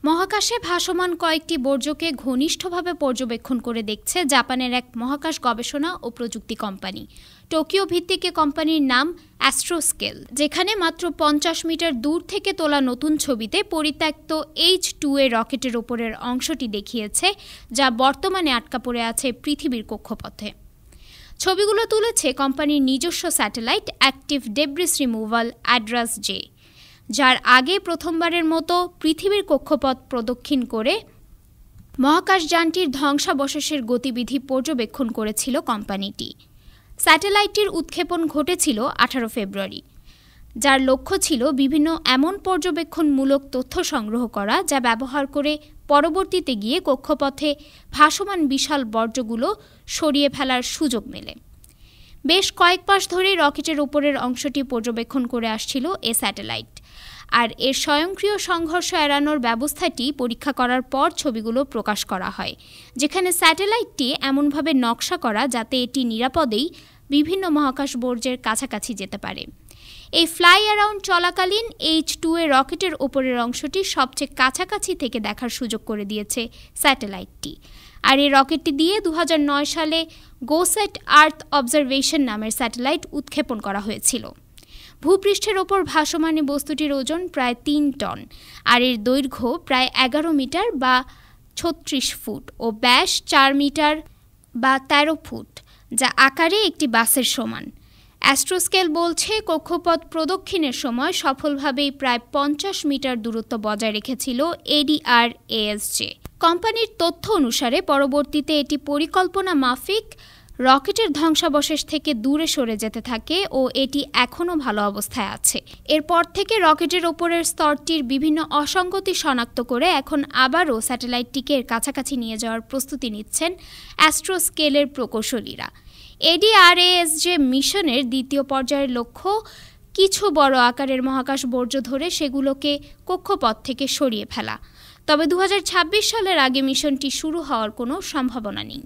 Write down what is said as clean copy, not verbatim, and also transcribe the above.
মহাকাশে ভাসমান কয়েকটি বর্জ্যকে ঘনিষ্ঠভাবে পর্যবেক্ষণ করে দেখছে জাপানের এক মহাকাশ গবেষণা ও প্রযুক্তি কোম্পানি। টোকিও ভিত্তিক এ কোম্পানির নাম অ্যাস্ট্রোস্কেল, যেখানে মাত্র 50 মিটার দূর থেকে তোলা নতুন ছবিতে পরিত্যক্ত H-2A রকেটের ওপরের অংশটি দেখিয়েছে, যা বর্তমানে আটকা পড়ে আছে পৃথিবীর কক্ষপথে। ছবিগুলো তুলেছে কোম্পানির নিজস্ব satellite active debris removal ADRAS-J, যার আগে প্রথমবারের মতো পৃথিবীর কক্ষপথ প্রদক্ষিণ করে মহাকাশযানটির ধ্বংসাবশেষের গতিবিধি পর্যবেক্ষণ করেছিল কোম্পানিটি। স্যাটেলাইটটির উৎক্ষেপণ ঘটেছিল 18 ফেব্রুয়ারি, যার লক্ষ্য ছিল বিভিন্ন এমন পর্যবেক্ষণমূলক তথ্য সংগ্রহ করা যা ব্যবহার করে পরবর্তীতে গিয়ে কক্ষপথে ভাসমান বিশাল বর্জ্যগুলো সরিয়ে ফেলার সুযোগ মেলে। বেশ কয়েক মাস ধরে রকেটের উপরের অংশটি পর্যবেক্ষণ করে আসছিল এ স্যাটেলাইট, আর এর স্বয়ংক্রিয় সংঘর্ষ এড়ানোর ব্যবস্থাটি পরীক্ষা করার পর ছবিগুলো প্রকাশ করা হয়, যেখানে স্যাটেলাইটটি এমনভাবে নকশা করা যাতে এটি নিরাপদেই বিভিন্ন মহাকাশ বর্জ্যের কাছাকাছি যেতে পারে। এই ফ্লাই অ্যারাউন্ড চলাকালীন H-2A রকেটের ওপরের অংশটি সবচেয়ে কাছাকাছি থেকে দেখার সুযোগ করে দিয়েছে স্যাটেলাইটটি, আর এই রকেটটি দিয়ে 2009 সালে গোসেট আর্থ অবজারভেশন নামের স্যাটেলাইট উৎক্ষেপণ করা হয়েছিল। ভূপৃষ্ঠের ওপর ভাসমান বস্তুটির ওজন প্রায় 3 টন, আর এর দৈর্ঘ্য প্রায় 11 মিটার বা 36 ফুট ও ব্যাস 4 মিটার বা 13 ফুট, যা আকারে একটি বাসের সমান। অ্যাস্ট্রোস্কেল বলছে, কক্ষপথ প্রদক্ষিণের সময় সফলভাবেই প্রায় 50 মিটার দূরত্ব বজায় রেখেছিল ADRAS-J। কোম্পানির তথ্য অনুসারে পরবর্তীতে এটি পরিকল্পনা মাফিক রকেটের ধ্বংসাবশেষ থেকে দূরে সরে যেতে থাকে ও এটি এখনও ভালো অবস্থায় আছে। এরপর থেকে রকেটের ওপরের স্তরটির বিভিন্ন অসঙ্গতি শনাক্ত করে এখন আবারও স্যাটেলাইটটিকে এর কাছাকাছি নিয়ে যাওয়ার প্রস্তুতি নিচ্ছেন অ্যাস্ট্রোস্কেলের প্রকৌশলীরা। ADRAS-J মিশনের দ্বিতীয় পর্যায়ের লক্ষ্য কিছু বড় আকারের মহাকাশ বর্জ্য ধরে সেগুলোকে কক্ষপথ থেকে সরিয়ে ফেলা। তবে 2026 সালের আগে মিশনটি শুরু হওয়ার কোনো সম্ভাবনা নেই।